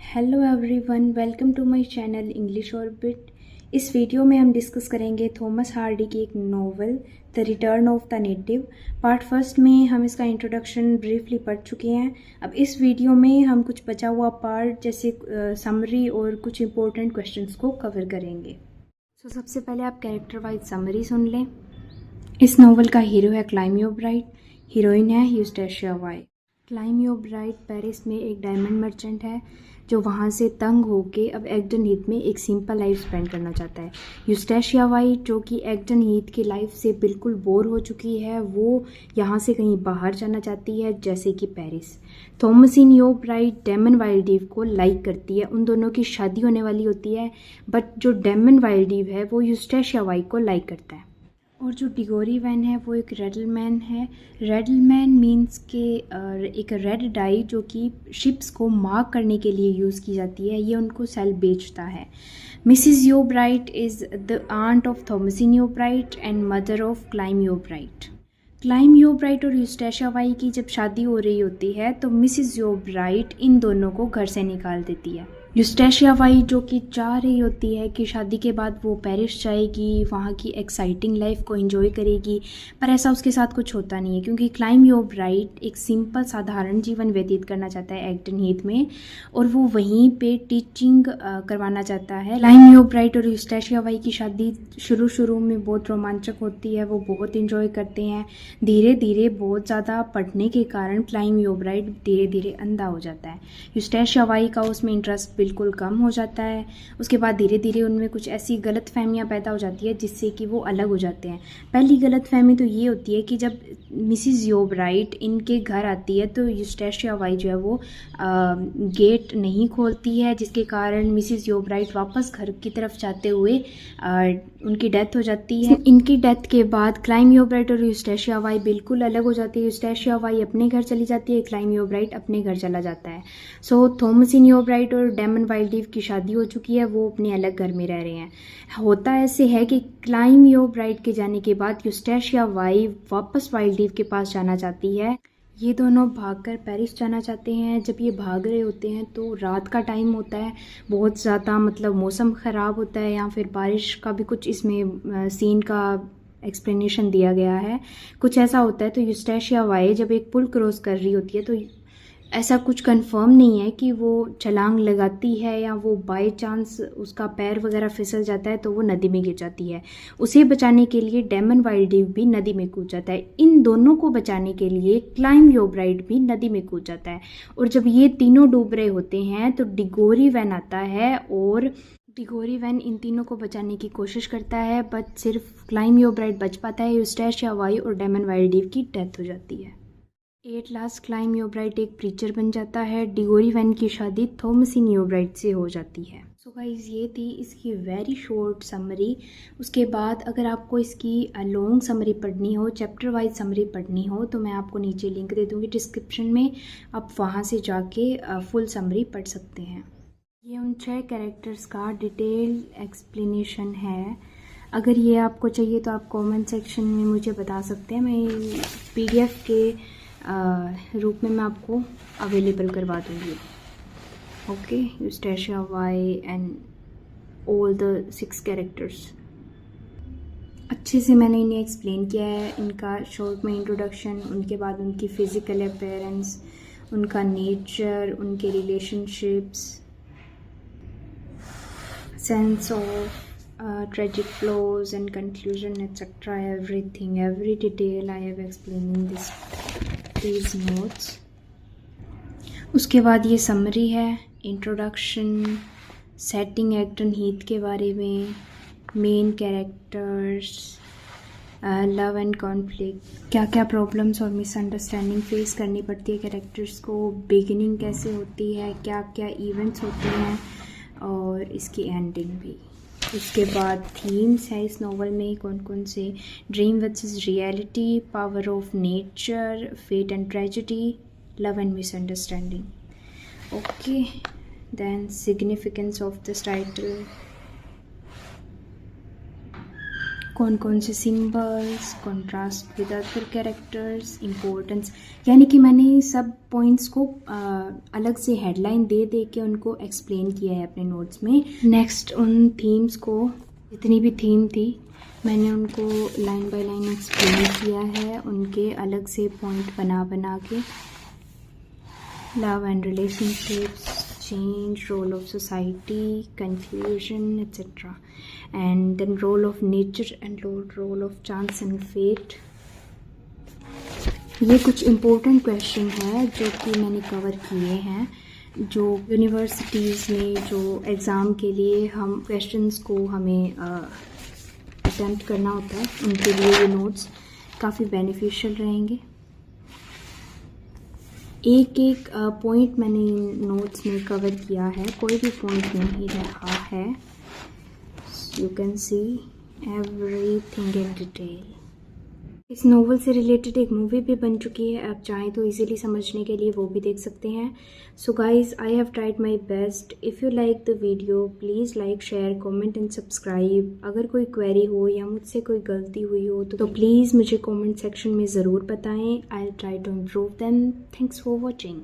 Hello everyone, welcome to my channel English Orbit. इस video में हम डिस्कस करेंगे थॉमस हार्डी की एक novel the return of the native. Part first में हम इसका इंट्रोडक्शन ब्रीफली पढ़ चुके हैं। अब इस वीडियो में हम कुछ बचा हुआ पार्ट जैसे समरी और कुछ इंपॉर्टेंट क्वेश्चंस को कवर करेंगे। सबसे पहले आप कैरेक्टर वाइज समरी सुन लें। इस नॉवल का हीरो है क्लाइमियो ब्राइट, हीरोइन है यूस्टेशिया वाई। क्लाइमियो ब्राइट पेरिस में एक डायमंड मर्चेंट है जो वहाँ से तंग होके अब एग्डन हीथ में एक सिंपल लाइफ स्पेंड करना चाहता है। यूस्टेशिया वाई जो कि एग्डन हीथ की लाइफ से बिल्कुल बोर हो चुकी है, वो यहाँ से कहीं बाहर जाना चाहती है जैसे कि पेरिस। थॉमसिन यो ब्राइट डेमन वाइल्डीव को लाइक करती है, उन दोनों की शादी होने वाली होती है, बट जो डेमन वाइल्डीव है वो यूस्टेशिया वाई को लाइक करता है। और जो डिगोरी वैन है वो एक रेडलमैन है। रेडलमैन मीन्स के एक रेड डाई जो कि शिप्स को मार्क करने के लिए यूज़ की जाती है, ये उनको सेल बेचता है। Mrs Yeobright is the aunt of Thomasin Yeobright and mother of Clym Yeobright. Clym Yeobright और यूस्टेशिया वाई की जब शादी हो रही होती है तो मिसिज यो ब्राइट इन दोनों को घर से निकाल देती है। यूस्टेशिया वाई जो कि चाह रही होती है कि शादी के बाद वो पेरिस जाएगी, वहाँ की एक्साइटिंग लाइफ को एंजॉय करेगी, पर ऐसा उसके साथ कुछ होता नहीं है क्योंकि क्लाइम यो ब्राइट एक सिंपल साधारण जीवन व्यतीत करना चाहता है एग्डन हीथ में, और वो वहीं पे टीचिंग करवाना चाहता है। क्लाइम यो ब्राइट और यूस्टेशिया वाई की शादी शुरू में बहुत रोमांचक होती है, वो बहुत इंजॉय करते हैं। धीरे धीरे बहुत ज़्यादा पढ़ने के कारण क्लाइम यो ब्राइट धीरे धीरे अंधा हो जाता है। यूस्टेशिया वाई का उसमें इंटरेस्ट बिल्कुल कम हो जाता है। उसके बाद धीरे धीरे उनमें कुछ ऐसी गलत फहमियाँ पैदा हो जाती है जिससे कि वो अलग हो जाते हैं। पहली गलत फहमी तो ये होती है कि जब मिसिज यो ब्राइट इनके घर आती है तो यूस्टेशिया वाई जो है वो गेट नहीं खोलती है, जिसके कारण मिसिज यो ब्राइट वापस घर की तरफ जाते हुए उनकी डेथ हो जाती है। इनकी डेथ के बाद क्लाइम यो ब्राइट और यूस्टेशिया वाई बिल्कुल अलग हो जाती है। यूस्टेशिया वाई अपने घर चली जाती है, क्लाइम यो ब्राइट अपने घर चला जाता है। सो थॉमसिन यो ब्राइट और डेमन वाइल्डीव की शादी हो चुकी है, वो अपने अलग घर में रह रहे हैं। होता ऐसे है कि क्लाइम यो ब्राइट के जाने के बाद यूस्टेशिया वाई वापस वाइल्डीव के पास जाना चाहती है। ये दोनों भागकर पेरिस जाना चाहते हैं। जब ये भाग रहे होते हैं तो रात का टाइम होता है, बहुत ज़्यादा मतलब मौसम ख़राब होता है, या फिर बारिश का भी कुछ इसमें सीन का एक्सप्लेनेशन दिया गया है, कुछ ऐसा होता है। तो यूस्टेशिया वाई जब एक पुल क्रॉस कर रही होती है तो ऐसा कुछ कंफर्म नहीं है कि वो छलांग लगाती है या वो बाय चांस उसका पैर वगैरह फिसल जाता है तो वो नदी में गिर जाती है। उसे बचाने के लिए डेमन वाइल्डीव भी नदी में कूद जाता है। इन दोनों को बचाने के लिए क्लाइम यो ब्राइट भी नदी में कूद जाता है। और जब ये तीनों डूब रहे होते हैं तो डिगोरी वैन आता है और डिगोरी वैन इन तीनों को बचाने की कोशिश करता है, बट सिर्फ क्लाइम यो ब्राइट बच पाता है। यूस्टेशिया वाई और डेमन वाइल्डीव की डेथ हो जाती है। At last climb yo bright एक प्रीचर बन जाता है। डिगोरी वैन की शादी थॉमसिन यो ब्राइट से हो जाती है। सो गाइस, ये थी इसकी वेरी शॉर्ट समरी। उसके बाद अगर आपको इसकी लॉन्ग समरी पढ़नी हो, चैप्टर वाइज समरी पढ़नी हो, तो मैं आपको नीचे लिंक दे दूँगी डिस्क्रिप्शन में, आप वहाँ से जाके फुल समरी पढ़ सकते हैं। ये उन 6 कैरेक्टर्स का डिटेल एक्सप्लेनेशन है। अगर ये आपको चाहिए तो आप कमेंट सेक्शन में मुझे बता सकते हैं, मैं PDF के रूप में मैं आपको अवेलेबल करवा दूँगी। Okay, Eustacia Vye and all the 6 characters अच्छे से मैंने इन्हें एक्सप्लेन किया है। इनका शॉर्ट में इंट्रोडक्शन, उनके बाद उनकी फ़िज़िकल अपीयरेंस, उनका नेचर, उनके relationships, sense of tragic flaws and conclusion, etc. Everything, every detail I have explained in these notes. उसके बाद ये समरी है, इंट्रोडक्शन, सेटिंग एग्डन हीथ के बारे में, main characters, love and conflict, क्या क्या प्रॉब्लम्स और मिसअंडरस्टैंडिंग फेस करनी पड़ती है कैरेक्टर्स को, बिगिनिंग कैसे होती है, क्या क्या इवेंट्स होते हैं, और इसकी एंडिंग भी। उसके बाद थीम्स है इस नॉवल में कौन कौन से, dream versus reality, power of nature, fate and tragedy, love and misunderstanding. Okay, then significance of this title, कौन कौन से symbols, contrast with other characters, importance, यानी कि मैंने सब पॉइंट्स को अलग से हेडलाइन दे दे के उनको एक्सप्लेन किया है अपने नोट्स में। नेक्स्ट उन थीम्स को, जितनी भी थीम थी मैंने उनको लाइन बाय लाइन एक्सप्लेन किया है, उनके अलग से पॉइंट बना बना के। Love and relationships, change, role of society, confusion, etc. And then role of nature and role of chance and fate. ये कुछ इम्पोर्टेंट क्वेश्चन है जो कि मैंने कवर किए हैं, जो यूनिवर्सिटीज़ में जो एग्ज़ाम के लिए हम क्वेश्चंस को हमें अटेम्प्ट करना होता है, उनके लिए ये नोट्स काफ़ी बेनिफिशियल रहेंगे। एक एक पॉइंट मैंने नोट्स में कवर किया है, कोई भी पॉइंट नहीं रहा है। You can see everything in detail. इस नोवेल से रिलेटेड एक मूवी भी बन चुकी है, आप चाहें तो इजीली समझने के लिए वो भी देख सकते हैं। So guys, I have tried my best. If you like the video please like, share, comment and subscribe. अगर कोई क्वेरी हो या मुझसे कोई गलती हुई हो तो प्लीज़ मुझे कमेंट सेक्शन में ज़रूर बताएं। I will try to improve them. Thanks for watching.